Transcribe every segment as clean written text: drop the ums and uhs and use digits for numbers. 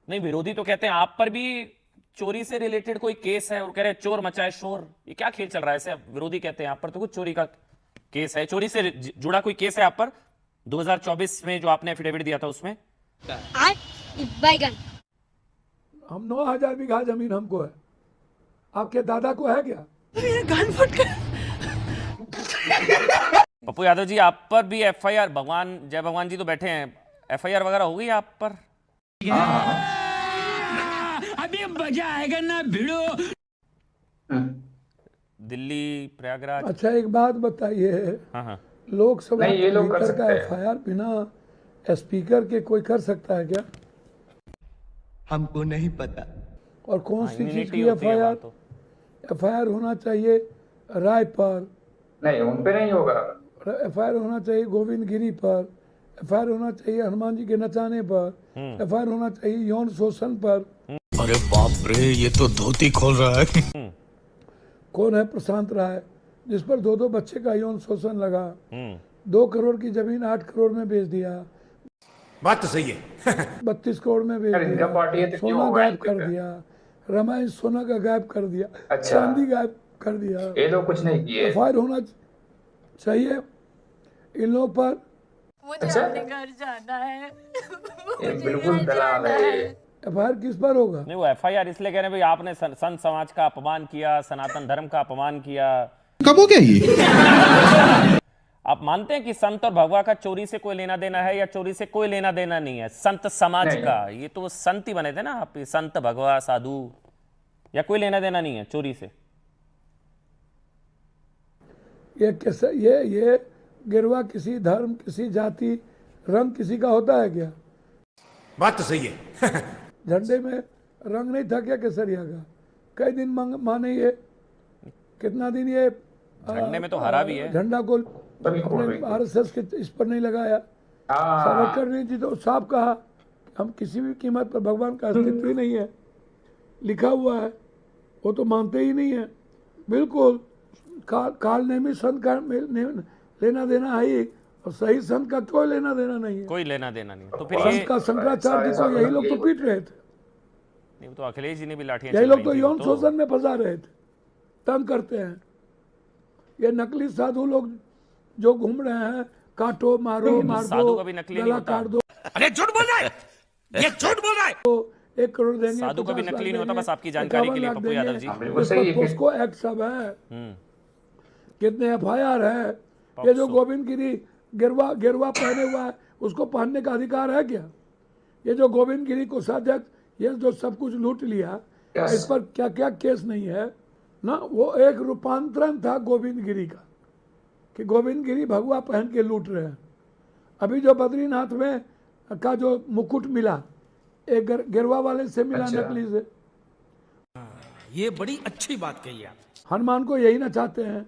नहीं, विरोधी तो कहते हैं आप पर भी चोरी से रिलेटेड कोई केस है और कह रहे हैं चोर मचाए शोर। ये क्या खेल चल रहा है? ऐसे विरोधी कहते हैं आप पर तो कुछ चोरी का केस है, चोरी से जुड़ा कोई केस है आप पर 2024 में जो आपने एफिडेविट दिया था उसमें। बैगन हम 9,000 बीघा जमीन हमको है, आपके दादा को है क्या? पप्पू यादव जी, आप पर भी एफआईआर, भगवान जय भगवान जी तो बैठे हैं, एफआईआर वगैरह हो गई आप पर? अभी मजा आएगा ना भिड़ो। दिल्ली, प्रयागराज। अच्छा एक बात बताइए, हाँ हाँ। लोकसभा नहीं, ये लोग कर स्पीकर का सकते हैं। एफआईआर बिना स्पीकर के कोई कर सकता है क्या? हमको नहीं पता। और कौन सी चीज इम्यूनिटी की होती है वहाँ एफआईआर? तो। एफआईआर होना चाहिए राय पर, नहीं, उन पे नहीं होगा। एफआईआर होना चाहिए गोविंद गिरी पर, एफआईआर होना चाहिए हनुमान जी के नचाने पर, एफआईआर होना चाहिए यौन शोषण पर। अरे बाप रे, ये तो धोती खोल रहा है। कौन है प्रशांत राय जिस पर 2 बच्चे का यौन शोषण लगा, 2 करोड़ की जमीन 8 करोड़ में बेच दिया, बात तो सही है। 32 करोड़ में बेच अरे इनका पार्टी है दिया, तो क्यों सोना होगा गायब इन पे कर फिर? दिया, रामायण सोना का गायब कर दिया, अच्छा। चांदी गायब कर दिया। ये लोग कुछ नहीं किए। एफआईआर होना चाहिए इन लोगों पर। मुझे अच्छा। अपने घर जाना है। ये मुझे बिल्कुल घर दलाल जाना है। एफआईआर किस पर होगा? नहीं, वो एफआईआर इसलिए कह रहे हैं भाई आपने संत समाज का अपमान किया, सनातन धर्म का अपमान किया। कब हो गया ये? आप मानते हैं कि संत और भगवा का चोरी से कोई लेना देना है, या चोरी से कोई लेना देना नहीं है? संत समाज नहीं, का, ये तो वो संत ही बने थे ना आप, ये संत भगवा साधु, या कोई लेना देना नहीं है चोरी से? ये कैसे ये गिरवा किसी धर्म, किसी जाति, रंग किसी का होता है क्या? बात तो सही है। झंडे में रंग नहीं था क्या केसरिया का? कई दिन माने ये, कितना दिन ये झंडे में तो हरा भी है। झंडा को बिल्कुल, अपने बिल्कुल। आरएसएस के इस पर नहीं लगाया। हाँ, सावरकर ने जी तो साफ कहा कि हम किसी भी कीमत पर भगवान का अस्तित्व ही नहीं है, लिखा हुआ है, वो तो मानते ही नहीं है। बिल्कुल काल नेमी संत का लेना देना है ही, और सही संत का कोई लेना देना नहीं है। कोई लेना देना नहीं है। तो फिर ये संत का शंकराचार्य जी को यही लोग तो पीट रहे थे, नहीं, तो अखिलेश जी ने भी लाठियां यही लोग तो चलवाई थी यौन तो। शोषण में फंसा रहे थे, तंग करते हैं। ये नकली साधु लोग जो घूम रहे हैं, काटो मारो मार साधु दो, कभी नकली नहीं गला होता। काट दो, अरे झूठ बोल रहा है, ये झूठ बोल रहा है। 1 करोड़ देंगे, साधु कभी 50 नकली लाख नहीं होता, देंगे, बस आपकी जानकारी के लिए 51 पप्पू लाख यादव जी। देंगे। बिल्कुल उस सही पर है। पोस्को एक्ट सब है, कितने एफआईआर है। ये जो गोविंद गिरी गिरवा पहने हुआ है, उसको पहनने का अधिकार है क्या? ये जो गोविंद गिरी कोषाध्यक्ष, ये जो सब कुछ लूट लिया, Yes. इस पर क्या क्या केस नहीं है ना? वो एक रूपांतरण था गोविंद गिरी का, कि गोविंद गिरी भगवा पहन के लूट रहे हैं। अभी जो बद्रीनाथ में का जो मुकुट मिला, एक गिरवा वाले से मिला, अच्छा। नकली से। ये बड़ी अच्छी बात कही आप। हनुमान को यही नचाते हैं,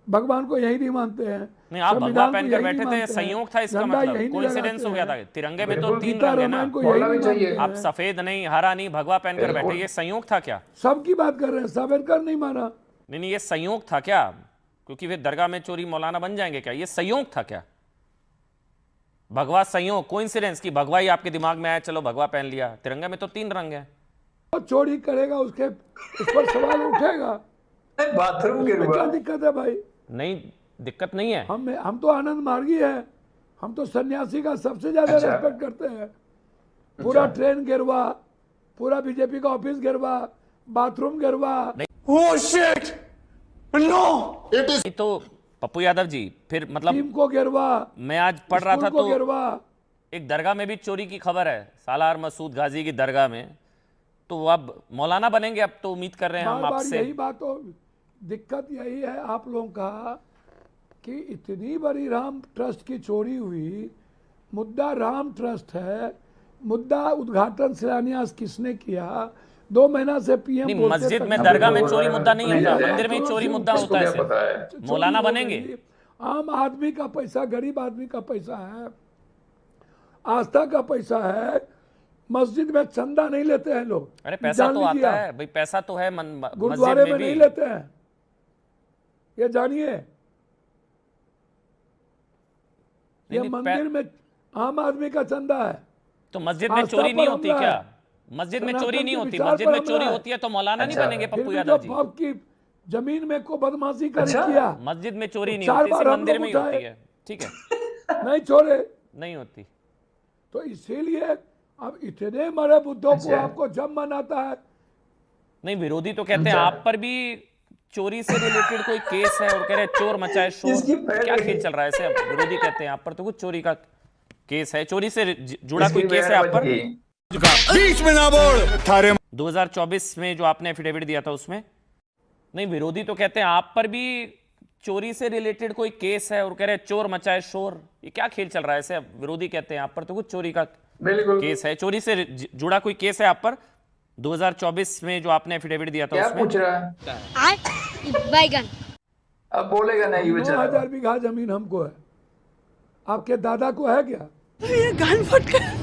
भगवान को यही नहीं मानते हैं। नहीं, आप भगवा संविधान को पहन कर यही बैठे नहीं थे, मानते हैं, संयोग था इसका झंडा मतलब, यही नहीं कोइंसिडेंस हो गया लगाते था। हैं। तिरंगे में तो बिल्कुल, 3 गीता रंग है ना, रामायण को बोलना यही भी नहीं चाहिए। मानते आप हैं। सफेद नहीं, हरा नहीं, भगवा पहनकर बिल्कुल। बैठे, ये संयोग था क्या? सबकी बात कर रहे हैं, सावरकर नहीं माना। नहीं नहीं, ये संयोग था क्या? क्योंकि वे दरगाह में चोरी मौलाना बन जाएंगे क्या? ये संयोग था क्या? भगवा संयोग, कोइंसिडेंस की भगवा ही आपके दिमाग में आया, चलो भगवा पहन लिया। तिरंगे में तो 3 रंग है। वो चोरी करेगा, उसके उस पर सवाल उठेगा। बाथरूम के उसमें क्या दिक्कत है भाई? नहीं, दिक्कत नहीं है। हम तो आनंद मार्गी है, हम तो सन्यासी का सबसे ज्यादा अच्छा। रेस्पेक्ट करते हैं। पूरा ट्रेन गिरवा, पूरा बीजेपी का ऑफिस गिरवा, बाथरूम गिरवा। Oh shit, no. नहीं तो पप्पू यादव जी, फिर मतलब टीम को गिरवा, मैं आज पढ़ रहा था स्कूल को तो गिरवा। एक दरगाह में भी चोरी की खबर है, सालार मसूद गाजी की दरगाह में। तो अब मौलाना बनेंगे, अब तो उम्मीद कर रहे हैं हम बार बार आपसे। यही बात हो, दिक्कत यही है आप लोगों का कि इतनी बड़ी राम ट्रस्ट की चोरी हुई, मुद्दा राम ट्रस्ट है, मुद्दा उद्घाटन शिलान्यास किसने किया, 2 महीना से पीएम नहीं, मस्जिद में दरगाह में चोरी मुद्दा नहीं होता, मंदिर में ही चोरी मुद्दा होता है। पता है। सिर्फ मौलाना बनेंगे। आम आदमी का पैसा, गरीब आदमी का पैसा है, आस्था का पैसा है। मस्जिद में चंदा नहीं लेते हैं लोग। अरे पैसा जान तो लीजिए आता आप। है भाई, पैसा तो है मस्जिद गुरुद्वारे में में नहीं भी। लेते हैं, ये जानिए। ये नहीं, मंदिर में आम आदमी का चंदा है। तो मस्जिद में आस्था चोरी नहीं पर होती हमला क्या? है। मस्जिद में सनातन चोरी नहीं के होती, विचार मस्जिद पर में हमला चोरी है। होती है तो मौलाना नहीं अच्छा, बनेंगे फिर पप्पू भी यादव जो जी। बाप की जमीन में को बदमाशी कर अच्छा। किया, मस्जिद में चोरी नहीं 4 होती, बार सिर्फ हम मंदिर लोग में ही उठाए। होती है, ठीक है, नहीं छोड़े। नहीं होती। तो इसीलिए अब इतने बड़े मुद्दों को अच्छा। आपको जब मन आता है, नहीं, विरोधी तो कहते हैं अच्छा। आप पर भी चोरी से रिलेटेड कोई केस है और कह रहे हैं चोर मचाए शोर। इसकी पहले- क्या खेल चल रहा है ऐसे? अब विरोधी कहते हैं आप पर तो कुछ चोरी का केस है, चोरी से जुड़ा कोई इसकी केस है आप बहन पर? बच गई। बीच में ना बोल थारे 2024 में जो आपने एफिडेविट दिया था उसमें। नहीं, विरोधी तो कहते हैं आप पर भी चोरी से रिलेटेड कोई केस है और कह रहे हैं चोर मचाए शोर। ये क्या खेल चल रहा है ऐसे? अब विरोधी कहते हैं आप पर तो कुछ चोरी का बिल्कुल। केस है, चोरी से जुड़ा कोई केस है आप पर? 2024 में जो आपने एफिडेविट दिया था क्या उसमें। पूछ रहा है? बैगन अब बोलेगा नहीं बेचारा। 9,000 बीघा जमीन हमको है, आपके दादा को है क्या? ये गान फट कर